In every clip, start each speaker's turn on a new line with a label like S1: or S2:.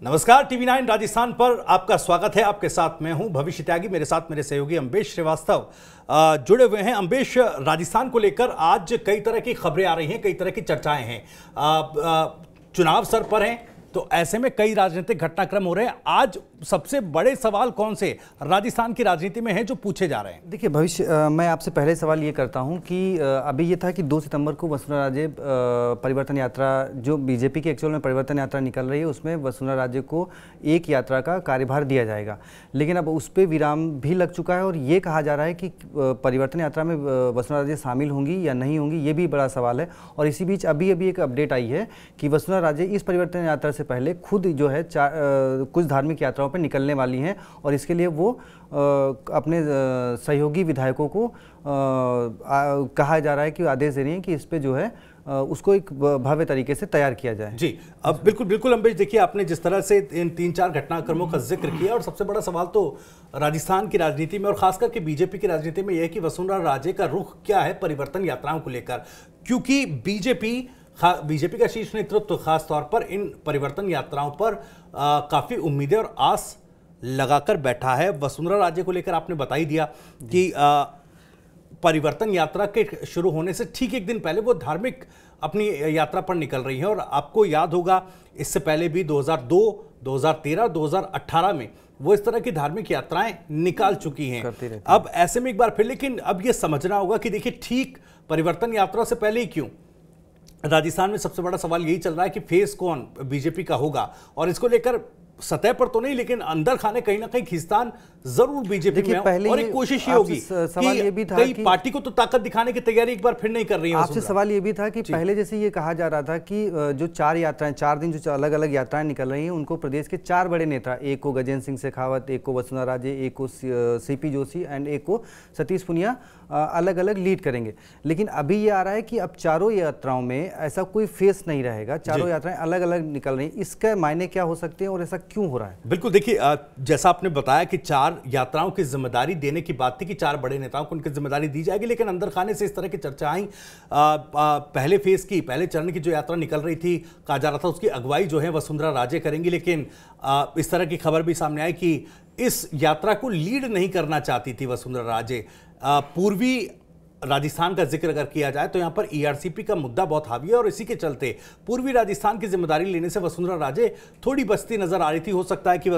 S1: नमस्कार, टीवी9 राजस्थान पर आपका स्वागत है। आपके साथ मैं हूं भविष्य त्यागी, मेरे साथ मेरे सहयोगी अम्बेश श्रीवास्तव जुड़े हुए हैं। अम्बेश, राजस्थान को लेकर आज कई तरह की खबरें आ रही हैं, कई तरह की चर्चाएं हैं। चुनाव सर पर हैं, तो ऐसे में कई राजनीतिक घटनाक्रम हो रहे हैं। आज सबसे बड़े सवाल कौन से राजस्थान की राजनीति में हैं जो पूछे जा रहे हैं?
S2: देखिए भविष्य, मैं आपसे पहले सवाल ये करता हूं कि अभी ये था कि 2 सितंबर को वसुंधरा राजे परिवर्तन यात्रा, जो बीजेपी की एक्चुअल में परिवर्तन यात्रा निकल रही है, उसमें वसुंधरा राजे को एक यात्रा का कार्यभार दिया जाएगा। लेकिन अब उस पर विराम भी लग चुका है और ये कहा जा रहा है कि परिवर्तन यात्रा में वसुंधरा राजे शामिल होंगी या नहीं होंगी, ये भी बड़ा सवाल है। और इसी बीच अभी एक अपडेट आई है कि वसुंधरा राजे इस परिवर्तन यात्रा से पहले खुद जो है कुछ धार्मिक यात्राओं पर निकलने वाली हैं और इसके लिए वो अपने सहयोगी विधायकों को कहा जा रहा है कि आदेश दे रही हैं कि इस पे जो है उसको एक भव्य तरीके से तैयार किया जाए।
S1: जी, अब बिल्कुल अम्बेश, देखिए आपने जिस तरह से इन 3-4 घटनाक्रमों का जिक्र किया, और सबसे बड़ा सवाल तो राजस्थान की राजनीति में और खासकर के बीजेपी की राजनीति में यह है कि वसुंधरा राजे का रुख क्या है परिवर्तन यात्राओं को लेकर, क्योंकि बीजेपी का शीर्ष नेतृत्व खास तौर पर इन परिवर्तन यात्राओं पर काफी उम्मीदें और आस लगाकर बैठा है। वसुंधरा राजे को लेकर आपने बता ही दिया कि परिवर्तन यात्रा के शुरू होने से ठीक एक दिन पहले वो धार्मिक अपनी यात्रा पर निकल रही है। और आपको याद होगा, इससे पहले भी 2002, 2013, 2018 में वो इस तरह की धार्मिक यात्राएं निकाल चुकी हैं। अब ऐसे में एक बार फिर, लेकिन अब ये समझना होगा कि देखिए, ठीक परिवर्तन यात्रा से पहले ही क्यों राजस्थान में सबसे बड़ा सवाल यही चल रहा है कि फेस कौन बीजेपी का होगा, और इसको लेकर सतह पर तो नहीं लेकिन अंदर खाने कहीं ना कहीं खिस्तान जरूर बीजेपी में, और एक कोशिश ये होगी
S2: सवाल ये भी था
S1: कि पार्टी को तो ताकत दिखाने की तैयारी एक बार फिर नहीं कर रही है।
S2: आपसे सवाल ये भी था कि पहले जैसे ये कहा जा रहा था कि जो 4 यात्राएं, 4 दिन जो अलग अलग यात्राएं निकल रही हैं, उनको प्रदेश के 4 बड़े नेता, एक को गजेंद्र सिंह शेखावत, एक को वसुंधरा राजे, एक को सीपी जोशी एंड एक को सतीश पुनिया अलग अलग लीड करेंगे। लेकिन अभी ये आ रहा है कि अब चारों यात्राओं में ऐसा कोई फेस नहीं रहेगा, चारों यात्राएं अलग अलग निकल रही हैं। इसका मायने क्या हो सकते हैं और ऐसा क्यों हो रहा है?
S1: बिल्कुल, देखिए जैसा आपने बताया कि 4 यात्राओं की जिम्मेदारी देने की बात थी कि 4 बड़े नेताओं को उनकी जिम्मेदारी दी जाएगी, लेकिन अंदर खाने से इस तरह की चर्चा आई। पहले फेज की, पहले चरण की जो यात्रा निकल रही थी, कहा जा रहा था उसकी अगुवाई जो है वसुंधरा राजे करेंगी, लेकिन इस तरह की खबर भी सामने आई कि इस यात्रा को लीड नहीं करना चाहती थी वसुंधरा राजे। पूर्वी राजस्थान का जिक्र अगर किया जाए तो यहां पर ईआरसीपी का मुद्दा बहुत हावी है, और इसी के चलते पूर्वी राजस्थान की जिम्मेदारी लेने से वसुंधरा राजे थोड़ी बचती नजर आ रही थी। हो सकता है कि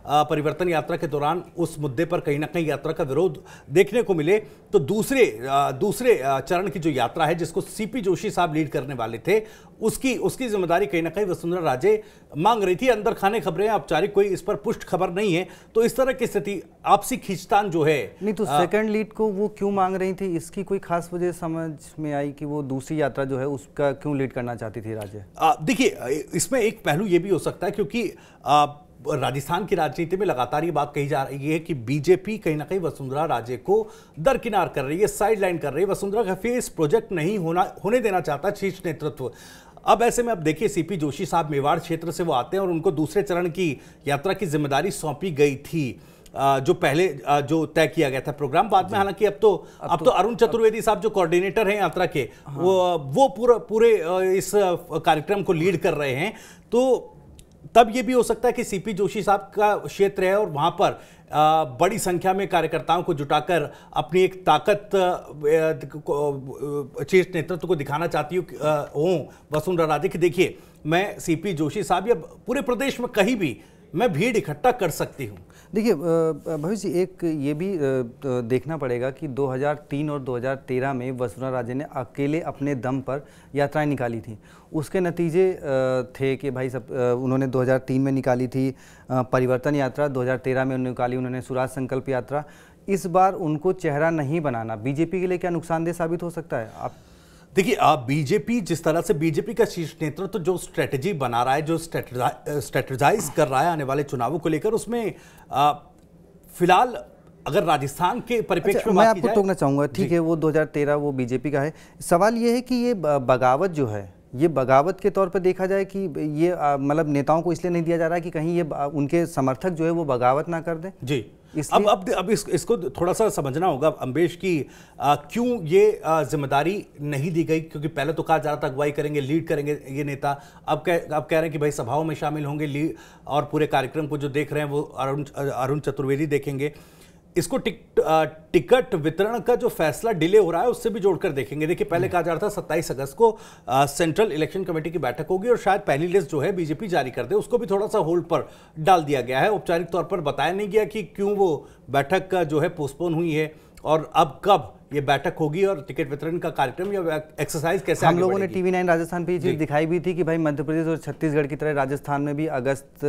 S1: परिवर्तन यात्रा के दौरान उस मुद्दे पर कहीं ना कहीं यात्रा का विरोध देखने को मिले। तो दूसरे चरण की जो यात्रा है, जिसको सीपी जोशी साहब लीड करने वाले थे, उसकी जिम्मेदारी कहीं ना कहीं वसुंधरा राजे मांग रही थी। अंदर खाने खबरें, औपचारिक कोई इस पर पुष्ट खबर नहीं है। तो इस तरह की स्थिति, आपसी खींचतान जो है,
S2: नहीं तो सेकंड लीड को वो क्यों मांग रही थी, इसकी कोई खास वजह समझ में आई कि वो दूसरी यात्रा जो है उसका क्यों लीड करना चाहती थी राजे?
S1: देखिए, इसमें एक पहलू ये भी हो सकता है क्योंकि राजस्थान की राजनीति में लगातार ये बात कही जा रही है कि बीजेपी कहीं ना कहीं वसुंधरा राजे को दरकिनार कर रही है, साइडलाइन कर रही है। वसुंधरा का फेस प्रोजेक्ट नहीं होने देना चाहता शीर्ष नेतृत्व। अब ऐसे में अब देखिए, सीपी जोशी साहब मेवाड़ क्षेत्र से वो आते हैं और उनको दूसरे चरण की यात्रा की जिम्मेदारी सौंपी गई थी, जो पहले जो तय किया गया था प्रोग्राम। बाद में हालांकि अब तो अरुण चतुर्वेदी साहब जो कोऑर्डिनेटर हैं यात्रा के, वो पूरे इस कार्यक्रम को लीड कर रहे हैं। तो तब ये भी हो सकता है कि सीपी जोशी साहब का क्षेत्र है और वहां पर बड़ी संख्या में कार्यकर्ताओं को जुटाकर अपनी एक ताकत शीर्ष नेतृत्व को दिखाना चाहती हूँ वसुंधरा राजे की। देखिए, मैं सीपी जोशी साहब या पूरे प्रदेश में कहीं भी मैं भीड़ इकट्ठा कर सकती हूँ।
S2: देखिए भविष्य, एक ये भी देखना पड़ेगा कि 2003 और 2013 में वसुंधरा राजे ने अकेले अपने दम पर यात्राएं निकाली थी। उसके नतीजे थे कि भाई सब उन्होंने 2003 में निकाली थी परिवर्तन यात्रा, 2013 में उन्होंने स्वराज संकल्प यात्रा। इस बार उनको चेहरा नहीं बनाना बीजेपी के लिए क्या नुकसानदेह साबित हो सकता है? आप
S1: देखिए, बीजेपी जिस तरह से बीजेपी का शीर्ष नेतृत्व जो स्ट्रेटेजी बना रहा है, जो स्ट्रेटेजाइज कर रहा है आने वाले चुनावों को लेकर, उसमें फिलहाल अगर राजस्थान के परिप्रेक्ष्य में
S2: मैं आपको टोकना चाहूंगा, ठीक है, वो 2013 वो बीजेपी का है। सवाल ये है कि ये बगावत जो है ये बगावत के तौर पर देखा जाए कि ये मतलब नेताओं को इसलिए नहीं दिया जा रहा है कि कहीं ये उनके समर्थक जो है वो बगावत ना कर दें?
S1: जी, अब इसको थोड़ा सा समझना होगा अम्बेश की क्यों ये जिम्मेदारी नहीं दी गई, क्योंकि पहले तो कहा जा रहा था अगुवाई करेंगे, लीड करेंगे ये नेता। अब कह रहे हैं कि भाई सभाओं में शामिल होंगे, लीड और पूरे कार्यक्रम को जो देख रहे हैं वो अरुण चतुर्वेदी देखेंगे। इसको टिकट वितरण का जो फैसला डिले हो रहा है उससे भी जोड़कर देखेंगे। देखिए, पहले कहा जा रहा था 27 अगस्त को सेंट्रल इलेक्शन कमेटी की बैठक होगी और शायद पहली लिस्ट जो है बीजेपी जारी कर दे, उसको भी थोड़ा सा होल्ड पर डाल दिया गया है। औपचारिक तौर पर बताया नहीं गया कि क्यों वो बैठक का जो है पोस्टपोन हुई है और अब कब ये बैठक होगी और टिकट वितरण का कार्यक्रम या एक्सरसाइज कैसे
S2: हम लोगों ने TV9 राजस्थान पे ये चीज़ दिखाई भी थी कि भाई मध्य प्रदेश और छत्तीसगढ़ की तरह राजस्थान में भी अगस्त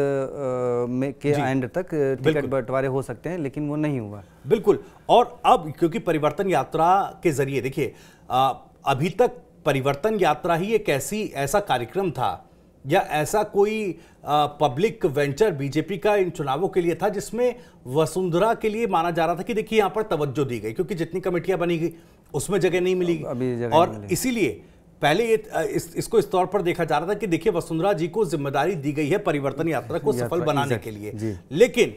S2: में के एंड तक टिकट बंटवारे हो सकते हैं, लेकिन वो नहीं हुआ।
S1: बिल्कुल। और अब क्योंकि परिवर्तन यात्रा के जरिए देखिए, अभी तक परिवर्तन यात्रा ही एक ऐसा कार्यक्रम था या ऐसा कोई पब्लिक वेंचर बीजेपी का इन चुनावों के लिए था जिसमें वसुंधरा के लिए माना जा रहा था कि देखिए यहां पर तवज्जो दी गई, क्योंकि जितनी कमेटियां बनी गई उसमें जगह नहीं मिली और इसीलिए पहले इसको इस तौर पर देखा जा रहा था कि देखिए वसुंधरा जी को जिम्मेदारी दी गई है परिवर्तन यात्रा को सफल बनाने के लिए, लेकिन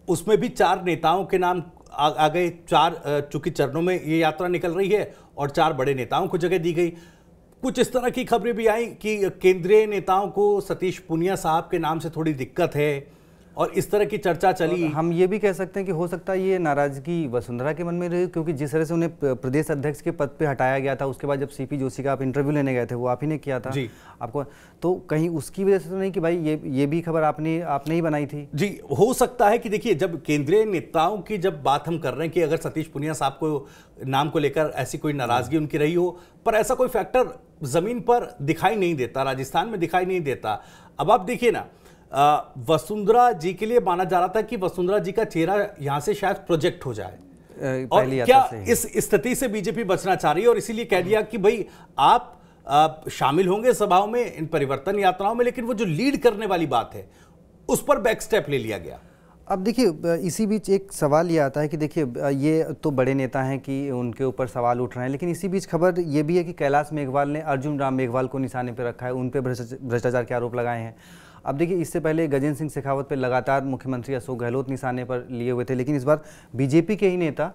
S1: उसमें भी 4 नेताओं के नाम आ गए। 4 चूंकि चरणों में ये यात्रा निकल रही है और 4 बड़े नेताओं को जगह दी गई। कुछ इस तरह की खबरें भी आई कि केंद्रीय नेताओं को सतीश पूनिया साहब के नाम से थोड़ी दिक्कत है और इस तरह की चर्चा चली।
S2: हम ये भी कह सकते हैं कि हो सकता है ये नाराजगी वसुंधरा के मन में रही, क्योंकि जिस तरह से उन्हें प्रदेश अध्यक्ष के पद पे हटाया गया था, उसके बाद जब CP जोशी का आप इंटरव्यू लेने गए थे वो आप ही ने किया था
S1: जी।
S2: आपको, तो कहीं उसकी वजह से तो नहीं कि भाई ये भी खबर आपने ही बनाई थी?
S1: जी, हो सकता है कि देखिए जब केंद्रीय नेताओं की जब बात हम कर रहे हैं कि अगर सतीश पूनिया साहब को नाम को लेकर ऐसी कोई नाराजगी उनकी रही हो, पर ऐसा कोई फैक्टर जमीन पर दिखाई नहीं देता, राजस्थान में दिखाई नहीं देता। अब आप देखिए ना, वसुंधरा जी के लिए माना जा रहा था कि वसुंधरा जी का चेहरा यहां से शायद प्रोजेक्ट हो जाए और क्या इस स्थिति से बीजेपी बचना चाह रही है और इसीलिए कह दिया कि भाई आप शामिल होंगे सभाओं में, इन परिवर्तन यात्राओं में, लेकिन वो जो लीड करने वाली बात है उस पर बैक स्टेप ले लिया गया।
S2: अब देखिए, इसी बीच एक सवाल ये आता है कि देखिए ये तो बड़े नेता हैं कि उनके ऊपर सवाल उठ रहे हैं, लेकिन इसी बीच खबर ये भी है कि कैलाश मेघवाल ने अर्जुन राम मेघवाल को निशाने पर रखा है, उन पर भ्रष्टाचार के आरोप लगाए हैं। अब देखिए, इससे पहले गजेंद्र सिंह शेखावत पर लगातार मुख्यमंत्री अशोक गहलोत निशाने पर लिए हुए थे, लेकिन इस बार बीजेपी के ही नेता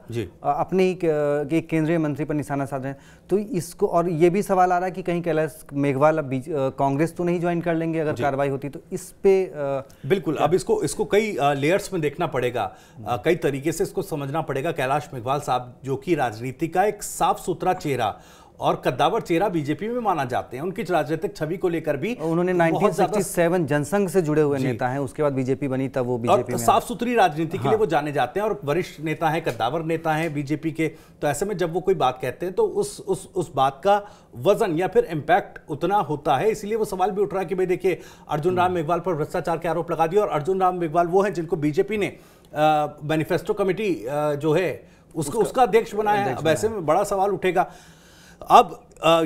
S2: अपने ही एक केंद्रीय मंत्री पर निशाना साध रहे हैं। तो इसको, और ये भी सवाल आ रहा है कि कहीं कैलाश मेघवाल अब कांग्रेस तो नहीं ज्वाइन कर लेंगे अगर कार्रवाई होती तो इस पे
S1: बिल्कुल अब इसको कई लेयर्स में देखना पड़ेगा, कई तरीके से इसको समझना पड़ेगा। कैलाश मेघवाल साहब जो कि राजनीति का एक साफ सुथरा चेहरा और कद्दावर चेहरा बीजेपी में माना जाते हैं, उनकी राजनीतिक छवि को लेकर भी
S2: उन्होंने 1967 जनसंघ से जुड़े हुए नेता हैं, उसके बाद बीजेपी बनी तब वो बीजेपी में
S1: साफ सुथरी राजनीति के लिए वो जाने जाते हैं और वरिष्ठ नेता हैं, कद्दावर नेता हैं बीजेपी के। तो ऐसे में जब वो कोई बात कहते हैं तो उस बात का वजन या फिर इम्पैक्ट उतना होता है, इसीलिए वो सवाल भी उठ रहा है कि भाई देखिए अर्जुन राम मेघवाल पर भ्रष्टाचार के आरोप लगा दिए और अर्जुन राम मेघवाल वो हैं जिनको बीजेपी ने मैनिफेस्टो कमेटी जो है उसका अध्यक्ष बनाया है। अब ऐसे में बड़ा सवाल उठेगा। अब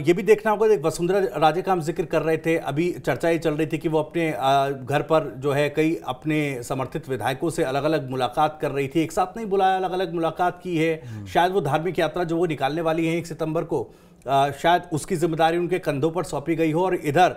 S1: ये भी देखना होगा, वसुंधरा राजे का हम जिक्र कर रहे थे, अभी चर्चा ये चल रही थी कि वो अपने घर पर जो है कई अपने समर्थित विधायकों से अलग अलग मुलाकात कर रही थी, एक साथ नहीं बुलाया, अलग अलग मुलाकात की है। शायद वो धार्मिक यात्रा जो वो निकालने वाली है 1 सितंबर को, शायद उसकी जिम्मेदारी उनके कंधों पर सौंपी गई हो और इधर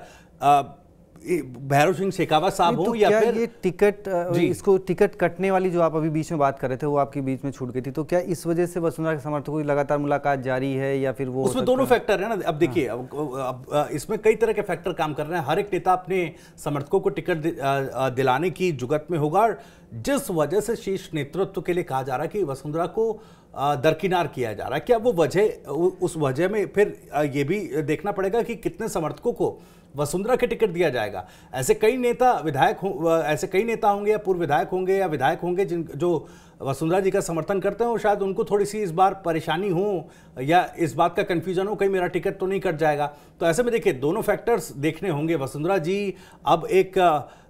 S1: भैरव सिंह शेखावत साहब हो या फिर
S2: ये टिकट इसको टिकट कटने वाली जो आप अभी बीच में बात कर रहे थे वो आपकी बीच में छूट गई थी, तो क्या इस वजह से वसुंधरा के समर्थकों की लगातार मुलाकात जारी है या फिर वो
S1: उसमें दोनों फैक्टर है ना। अब देखिए, अब इसमें कई तरह के फैक्टर काम कर रहे हैं। हर एक नेता अपने समर्थकों को टिकट दिलाने की जुगत में होगा और जिस वजह से शीर्ष नेतृत्व के लिए कहा जा रहा है कि वसुंधरा को दरकिनार किया जा रहा है, क्या वो वजह, उस वजह में फिर ये भी देखना पड़ेगा कि कितने समर्थकों को वसुंधरा के टिकट दिया जाएगा। ऐसे कई नेता ऐसे कई नेता होंगे या पूर्व विधायक होंगे या विधायक होंगे जो वसुंधरा जी का समर्थन करते हैं और शायद उनको थोड़ी सी इस बार परेशानी हो या इस बात का कंफ्यूजन हो कहीं मेरा टिकट तो नहीं कट जाएगा। तो ऐसे में देखिए दोनों फैक्टर्स देखने होंगे। वसुंधरा जी अब एक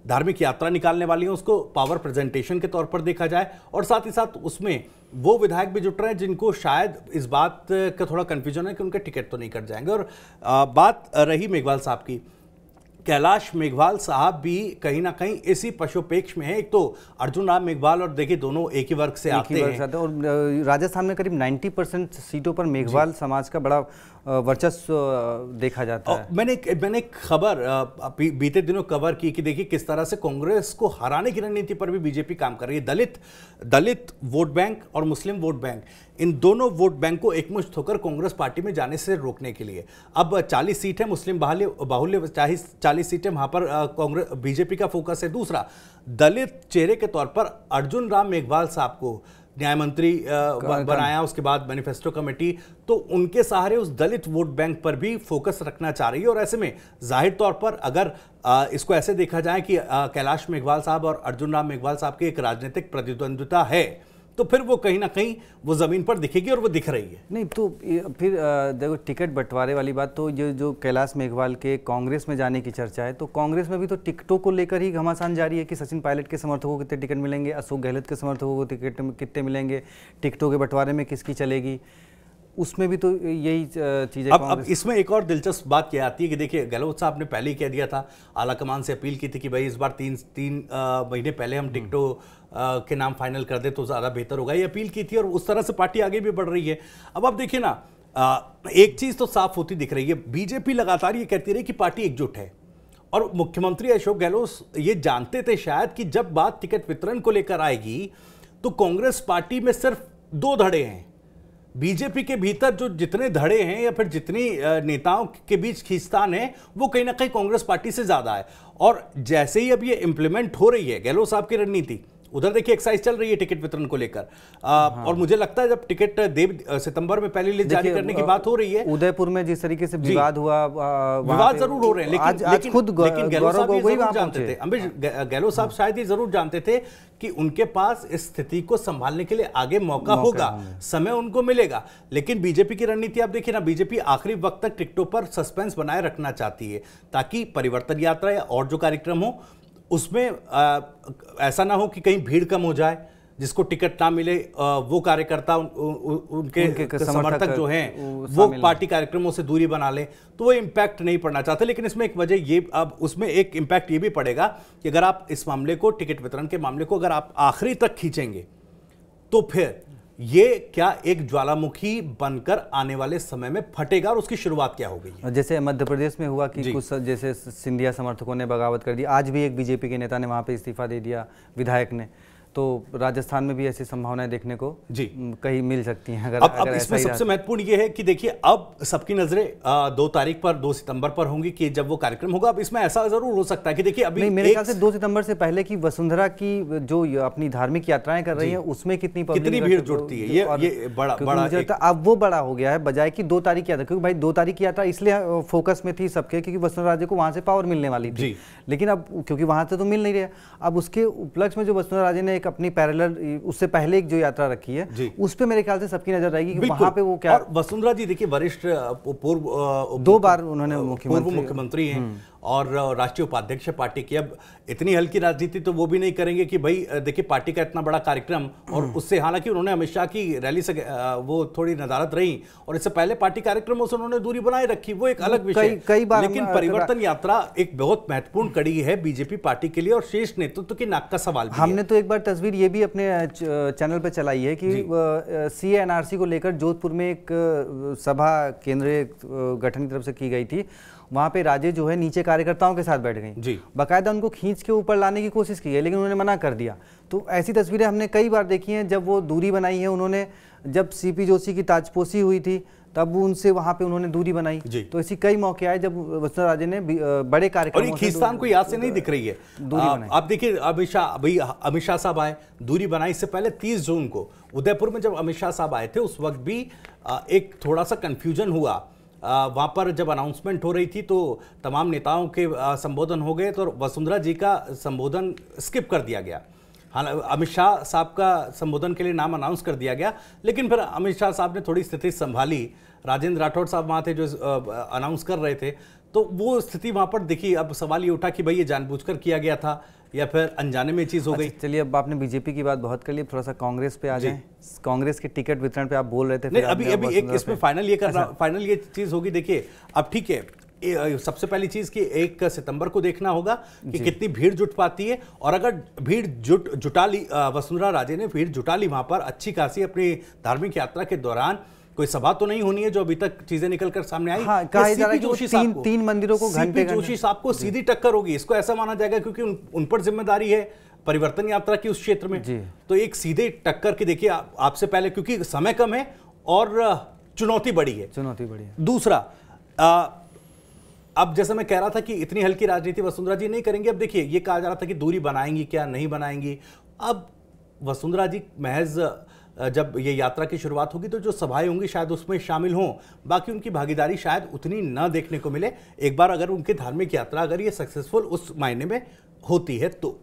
S1: धार्मिक यात्रा निकालने वाली है, उसको पावर प्रेजेंटेशन के तौर पर देखा जाए और साथ ही साथ उसमें वो विधायक भी जुट रहे हैं जिनको शायद इस बात का थोड़ा कंफ्यूजन है कि उनके टिकट तो नहीं कट जाएंगे। और बात रही मेघवाल साहब की, कैलाश मेघवाल साहब भी कहीं ना कहीं इसी पशुपेक्ष में है। एक तो अर्जुन राम मेघवाल, और देखिए दोनों एक ही वर्ग से आते हैं।
S2: और राजस्थान में करीब 90% सीटों पर मेघवाल समाज का बड़ा वर्चस्व देखा जाता है।
S1: मैंने खबर बीते दिनों कवर की कि देखिए किस तरह से कांग्रेस को हराने की रणनीति पर भी बीजेपी काम कर रही है। दलित वोट बैंक और मुस्लिम वोट बैंक, इन दोनों वोट बैंक को एकमुश्त होकर कांग्रेस पार्टी में जाने से रोकने के लिए अब 40 सीट है, मुस्लिम बाहुल्य 40 सीटें, वहां पर कांग्रेस बीजेपी का फोकस है। दूसरा, दलित चेहरे के तौर पर अर्जुन राम मेघवाल साहब को न्याय मंत्री बनाया, उसके बाद मैनिफेस्टो कमेटी, तो उनके सहारे उस दलित वोट बैंक पर भी फोकस रखना चाह रही है। और ऐसे में जाहिर तौर पर अगर इसको ऐसे देखा जाए कि कैलाश मेघवाल साहब और अर्जुन राम मेघवाल साहब की एक राजनीतिक प्रतिद्वंद्विता है, तो फिर वो कहीं ना कहीं वो जमीन पर दिखेगी, और वो दिख रही है।
S2: नहीं तो फिर देखो टिकट बंटवारे वाली बात, तो जो कैलाश मेघवाल के कांग्रेस में जाने की चर्चा है, तो कांग्रेस में भी तो टिकटों को लेकर ही घमासान जारी है कि सचिन पायलट के समर्थकों को कितने टिकट मिलेंगे, अशोक गहलोत के समर्थकों को टिकट कितने मिलेंगे, टिकटों के बंटवारे में किसकी चलेगी, उसमें भी तो यही चीज़ें।
S1: अब इसमें एक और दिलचस्प बात क्या आती है कि देखिए गहलोत साहब ने पहले ही कह दिया था, आलाकमान से अपील की थी कि भाई इस बार तीन महीने पहले हम टिकटों के नाम फाइनल कर दे तो ज़्यादा बेहतर होगा, ये अपील की थी, और उस तरह से पार्टी आगे भी बढ़ रही है। अब आप देखिए ना, एक चीज़ तो साफ होती दिख रही है, बीजेपी लगातार ये कहती रही कि पार्टी एकजुट है, और मुख्यमंत्री अशोक गहलोत ये जानते थे शायद कि जब बात टिकट वितरण को लेकर आएगी तो कांग्रेस पार्टी में सिर्फ 2 धड़े हैं। बीजेपी के भीतर जो जितने धड़े हैं या फिर जितनी नेताओं के बीच खींचतान है, वो कहीं ना कहीं कांग्रेस पार्टी से ज्यादा है। और जैसे ही अब ये इंप्लीमेंट हो रही है गहलोत साहब की रणनीति, उधर देखिए एक्साइज चल रही है टिकट वितरण को लेकर, और मुझे लगता है जब टिकट सितंबर में पहली लिस्ट जारी करने की बात हो रही है,
S2: उदयपुर में जिस तरीके से विवाद हुआ,
S1: विवाद जरूर हो रहे हैं, लेकिन
S2: खुद
S1: गहलोत साहब ये जरूर जानते थे, अम्बेश गहलोत साहब शायद ये जरूर जानते थे कि उनके पास इस स्थिति को संभालने के लिए आगे मौका होगा, समय उनको मिलेगा। लेकिन बीजेपी की रणनीति आप देखिए ना, बीजेपी आखिरी वक्त तक टिकटों पर सस्पेंस बनाए रखना चाहती है, ताकि परिवर्तन यात्रा या और जो कार्यक्रम हो उसमें ऐसा ना हो कि कहीं भीड़ कम हो जाए, जिसको टिकट ना मिले वो कार्यकर्ता उनके समर्थक जो हैं वो पार्टी कार्यक्रमों से दूरी बना ले, तो वो इम्पैक्ट नहीं पड़ना चाहते। लेकिन इसमें एक वजह ये, अब उसमें एक इम्पैक्ट ये भी पड़ेगा कि अगर आप इस मामले को, टिकट वितरण के मामले को अगर आप आखिरी तक खींचेंगे, तो फिर ये क्या एक ज्वालामुखी बनकर आने वाले समय में फटेगा, और उसकी शुरुआत क्या हो गई।
S2: जैसे मध्य प्रदेश में हुआ कि कुछ जैसे सिंधिया समर्थकों ने बगावत कर दी, आज भी एक बीजेपी के नेता ने वहां पे इस्तीफा दे दिया, विधायक ने, तो राजस्थान में भी ऐसी संभावनाएं देखने को कहीं मिल सकती हैं।
S1: अब इसमें सबसे महत्वपूर्ण ये है कि देखिए अब सबकी नजरें 2 तारीख पर, 2 सितंबर पर होंगी कि जब वो कार्यक्रम होगा। अब इसमें ऐसा जरूर हो सकता है कि देखिए अभी
S2: मेरे ख्याल से 2 सितंबर से पहले की वसुंधरा की जो अपनी धार्मिक यात्राएं कर रही है उसमें कितनी
S1: भीड़ जुटती है, ये बड़ा
S2: अब वो बड़ा हो गया है, बजाय की 2 तारीख की यात्रा, क्योंकि भाई 2 तारीख की यात्रा इसलिए फोकस में थी सबके क्योंकि वसुंधरा राजे को वहां से पावर मिलने वाली थी, लेकिन अब क्योंकि वहां से तो मिल नहीं रहा, अब उसके उपलक्ष्य में जो वसुंधरा राजे ने एक अपनी पैरेलल, उससे पहले एक जो यात्रा रखी है उस पे मेरे ख्याल से सबकी नजर रहेगी कि वहां पे वो क्या।
S1: और वसुंधरा जी देखिए वरिष्ठ पूर्व
S2: 2 बार उन्होंने
S1: मुख्यमंत्री हैं और राष्ट्रीय उपाध्यक्ष पार्टी की। अब इतनी हल्की राजनीति तो वो भी नहीं करेंगे कि भाई देखिए पार्टी का इतना बड़ा कार्यक्रम, और उससे हालांकि उन्होंने अमित शाह की रैली से वो थोड़ी नदारत रही, और इससे पहले पार्टी कार्यक्रमों से उन्होंने दूरी बनाए रखी, वो एक अलग विषय।
S2: कई बार
S1: लेकिन परिवर्तन यात्रा एक बहुत महत्वपूर्ण कड़ी है बीजेपी पार्टी के लिए, और शेष नेतृत्व की नाक का सवाल भी
S2: हमने तो एक बार तस्वीर ये भी अपने चैनल पर चलाई है कि सीए एनआरसी को लेकर जोधपुर में एक सभा केंद्रीय गठन की तरफ से की गई थी, वहां पे राजे जो है नीचे कार्यकर्ताओं के साथ बैठ गई, बाकायदा उनको खींच के ऊपर लाने की कोशिश की है, लेकिन उन्होंने मना कर दिया। तो ऐसी तस्वीरें हमने कई बार देखी हैं, जब वो दूरी बनाई है उन्होंने, जब सीपी जोशी की ताजपोशी हुई थी तब उनसे वहां पे उन्होंने दूरी बनाई, तो ऐसी कई मौके आए जब वसुंधरा राजे ने बड़े कार्यक्रमों
S1: से खींचतान को याद से नहीं दिख रही है आप देखिए अमित शाह साहब आए, दूरी बनाई। इससे पहले 30 जून को उदयपुर में जब अमित शाह साहब आए थे, उस वक्त भी एक थोड़ा सा कंफ्यूजन हुआ, वहां पर जब अनाउंसमेंट हो रही थी तो तमाम नेताओं के संबोधन हो गए, तो वसुंधरा जी का संबोधन स्किप कर दिया गया। अमित शाह साहब का संबोधन के लिए नाम अनाउंस कर दिया गया, लेकिन फिर अमित शाह साहब ने थोड़ी स्थिति संभाली, राजेंद्र राठौड़ साहब वहाँ थे जो अनाउंस कर रहे थे, तो वो स्थिति वहाँ पर देखी। अब सवाल ये उठा कि भाई ये जानबूझकर किया गया था या फिर अनजाने में चीज़ हो गई।
S2: चलिए अब आपने बीजेपी की बात बहुत कर ली, थोड़ा सा कांग्रेस पे आ जाए। कांग्रेस के टिकट वितरण पे आप बोल रहे थे,
S1: नहीं अभी एक इसमें फाइनल ये चीज़ होगी। देखिए अब ठीक है, सबसे पहली चीज कि 1 सितंबर को देखना होगा कि कितनी भीड़ जुट पाती है, और अगर भीड़ जुटा ली, वसुंधरा राजे ने भीड़ जुटा ली वहां पर अच्छी खासी अपनी धार्मिक यात्रा के दौरान, कोई सभा तो नहीं होनी है जो अभी तक चीजें निकल कर सामने आई।
S2: हाँ, कहा जा रहा है कि तीन मंदिरों को घंटे
S1: जोशी साहब को सीधी टक्कर होगी, इसको ऐसा माना जाएगा क्योंकि उन पर जिम्मेदारी है परिवर्तन यात्रा की उस क्षेत्र में। तो एक सीधे टक्कर की देखिए आपसे पहले, क्योंकि समय कम है और चुनौती बड़ी है। दूसरा, अब जैसा मैं कह रहा था कि इतनी हल्की राजनीति वसुंधरा जी नहीं करेंगी। अब देखिए ये कहा जा रहा था कि दूरी बनाएंगी क्या, नहीं बनाएंगी। अब वसुंधरा जी महज जब ये यात्रा की शुरुआत होगी तो जो सभाएं होंगी शायद उसमें शामिल हों, बाकी उनकी भागीदारी शायद उतनी न देखने को मिले। एक बार अगर उनकी धार्मिक यात्रा अगर ये सक्सेसफुल उस मायने में होती है तो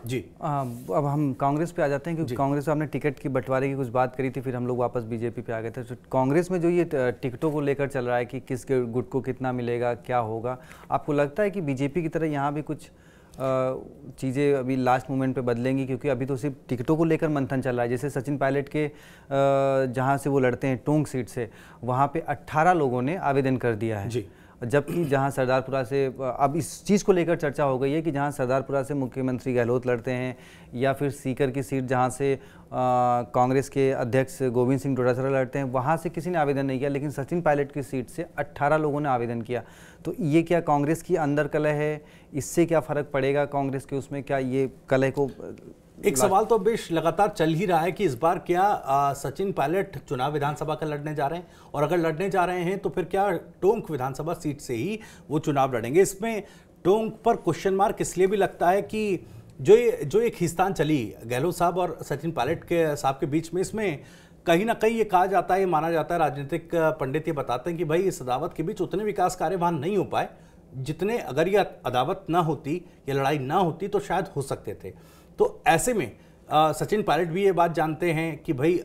S1: जी।
S2: अब हम कांग्रेस पे आ जाते हैं, क्योंकि कांग्रेस में आपने टिकट की बंटवारे की कुछ बात करी थी, फिर हम लोग वापस बीजेपी पे आ गए थे। तो कांग्रेस में जो ये टिकटों को लेकर चल रहा है कि किस गुट को कितना मिलेगा, क्या होगा, आपको लगता है कि बीजेपी की तरह यहाँ भी कुछ चीज़ें अभी लास्ट मोमेंट पे बदलेंगी? क्योंकि अभी तो सिर्फ टिकटों को लेकर मंथन चल रहा है। जैसे सचिन पायलट के जहाँ से वो लड़ते हैं टोंक सीट से, वहाँ पे 18 लोगों ने आवेदन कर दिया है जी। जबकि जहां सरदारपुरा से, अब इस चीज़ को लेकर चर्चा हो गई है कि जहां सरदारपुरा से मुख्यमंत्री गहलोत लड़ते हैं, या फिर सीकर की सीट जहां से कांग्रेस के अध्यक्ष गोविंद सिंह डोटासरा लड़ते हैं, वहां से किसी ने आवेदन नहीं किया, लेकिन सचिन पायलट की सीट से 18 लोगों ने आवेदन किया। तो ये क्या कांग्रेस की अंदर कलह है? इससे क्या फ़र्क पड़ेगा कांग्रेस के उसमें? क्या ये कलह को
S1: एक सवाल तो बेश लगातार चल ही रहा है कि इस बार क्या सचिन पायलट चुनाव विधानसभा का लड़ने जा रहे हैं, और अगर लड़ने जा रहे हैं तो फिर क्या टोंक विधानसभा सीट से ही वो चुनाव लड़ेंगे? इसमें टोंक पर क्वेश्चन मार्क इसलिए भी लगता है कि जो एक खींचतान चली गहलोत साहब और सचिन पायलट के साहब के बीच में, इसमें कहीं ना कहीं ये कहा जाता है, ये माना जाता है, राजनीतिक पंडित ये बताते हैं कि भाई इस अदावत के बीच उतने विकास कार्य वहां नहीं हो पाए जितने अगर ये अदावत ना होती, ये लड़ाई ना होती तो शायद हो सकते थे। तो ऐसे में सचिन पायलट भी ये बात जानते हैं कि भाई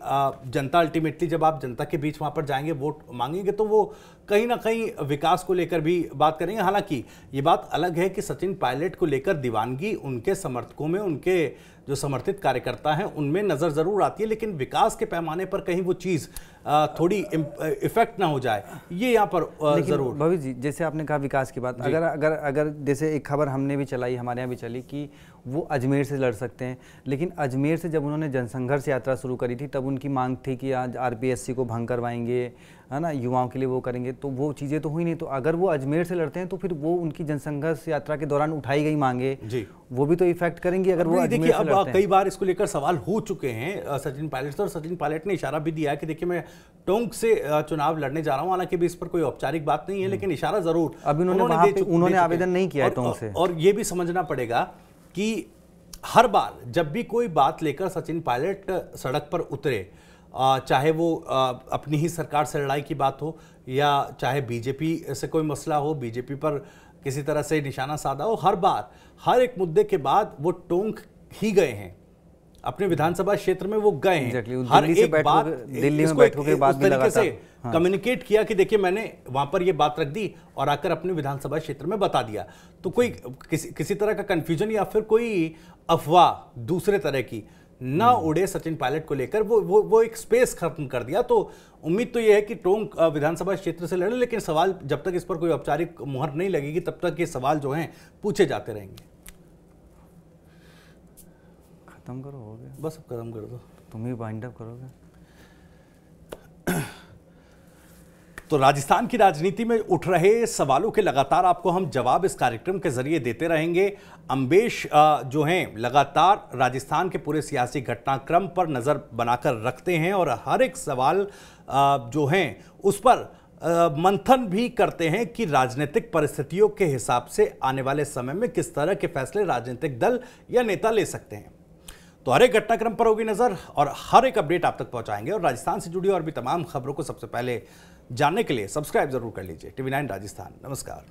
S1: जनता अल्टीमेटली जब आप जनता के बीच वहाँ पर जाएंगे, वोट मांगेंगे, तो वो कहीं ना कहीं विकास को लेकर भी बात करेंगे। हालांकि ये बात अलग है कि सचिन पायलट को लेकर दीवानगी उनके समर्थकों में, उनके जो समर्थित कार्यकर्ता हैं उनमें नज़र ज़रूर आती है, लेकिन विकास के पैमाने पर कहीं वो चीज़ थोड़ी इफेक्ट ना हो जाए, ये यहाँ पर ज़रूर।
S2: भविष्य जी, जैसे आपने कहा विकास की बात, अगर जैसे एक खबर हमने भी चलाई, हमारे यहाँ भी चली कि वो अजमेर से लड़ सकते हैं, लेकिन अजमेर से जब उन्होंने जनसंघर्ष यात्रा शुरू करी थी तब उनकी मांग थी कि आज आरपीएससी को भंग करवाएंगे, है ना, युवाओं के लिए वो करेंगे, तो वो चीज़ें तो हुई नहीं। तो अगर वो अजमेर से लड़ते हैं तो फिर वो उनकी जनसंघर्ष यात्रा के दौरान उठाई गई मांगे जी, वो भी तो इफेक्ट करेंगी अगर वो अजमेर से लड़ते हैं।
S1: कई बार इसको लेकर सवाल हो चुके हैं सचिन पायलट से, और सचिन पायलट ने इशारा भी दिया है कि देखिए मैं टोंक से चुनाव लड़ने जा रहा हूं, हालांकि भी इस पर कोई औपचारिक बात नहीं है, लेकिन इशारा जरूर
S2: अभी उन्होंने आवेदन नहीं किया है टोंक से।
S1: और ये भी समझना पड़ेगा कि हर बार जब भी कोई बात लेकर सचिन पायलट सड़क पर उतरे, चाहे वो अपनी ही सरकार से लड़ाई की बात हो या चाहे बीजेपी से कोई मसला हो, बीजेपी पर किसी तरह से निशाना साधा हो, हर बार हर एक मुद्दे के बाद वो टोंक ही गए हैं, अपने विधानसभा क्षेत्र में वो गए हैं। हर एक बात
S2: दिल्ली में बैठकों के बाद भी
S1: तरीके से कम्युनिकेट किया कि देखिए मैंने वहां पर ये बात रख दी और आकर अपने विधानसभा क्षेत्र में बता दिया। तो कोई किसी तरह का कंफ्यूजन या फिर कोई अफवाह दूसरे तरह की ना उड़े सचिन पायलट को लेकर, वो एक स्पेस खत्म कर दिया। तो उम्मीद तो ये है कि टोंक विधानसभा क्षेत्र से लड़े, लेकिन सवाल जब तक इस पर कोई औपचारिक मुहर नहीं लगेगी तब तक ये सवाल जो हैं पूछे जाते रहेंगे।
S2: खत्म करो, हो गया
S1: बस, अब खत्म कर दो,
S2: तुम ही वाइंड अप करोगे।
S1: तो राजस्थान की राजनीति में उठ रहे सवालों के लगातार आपको हम जवाब इस कार्यक्रम के जरिए देते रहेंगे। अम्बेश जो हैं लगातार राजस्थान के पूरे सियासी घटनाक्रम पर नज़र बनाकर रखते हैं और हर एक सवाल जो हैं उस पर मंथन भी करते हैं कि राजनीतिक परिस्थितियों के हिसाब से आने वाले समय में किस तरह के फैसले राजनीतिक दल या नेता ले सकते हैं। तो हर एक घटनाक्रम पर होगी नजर और हर एक अपडेट आप तक पहुंचाएंगे। और राजस्थान से जुड़ी और भी तमाम खबरों को सबसे पहले जानने के लिए सब्सक्राइब जरूर कर लीजिए TV9 राजस्थान। नमस्कार।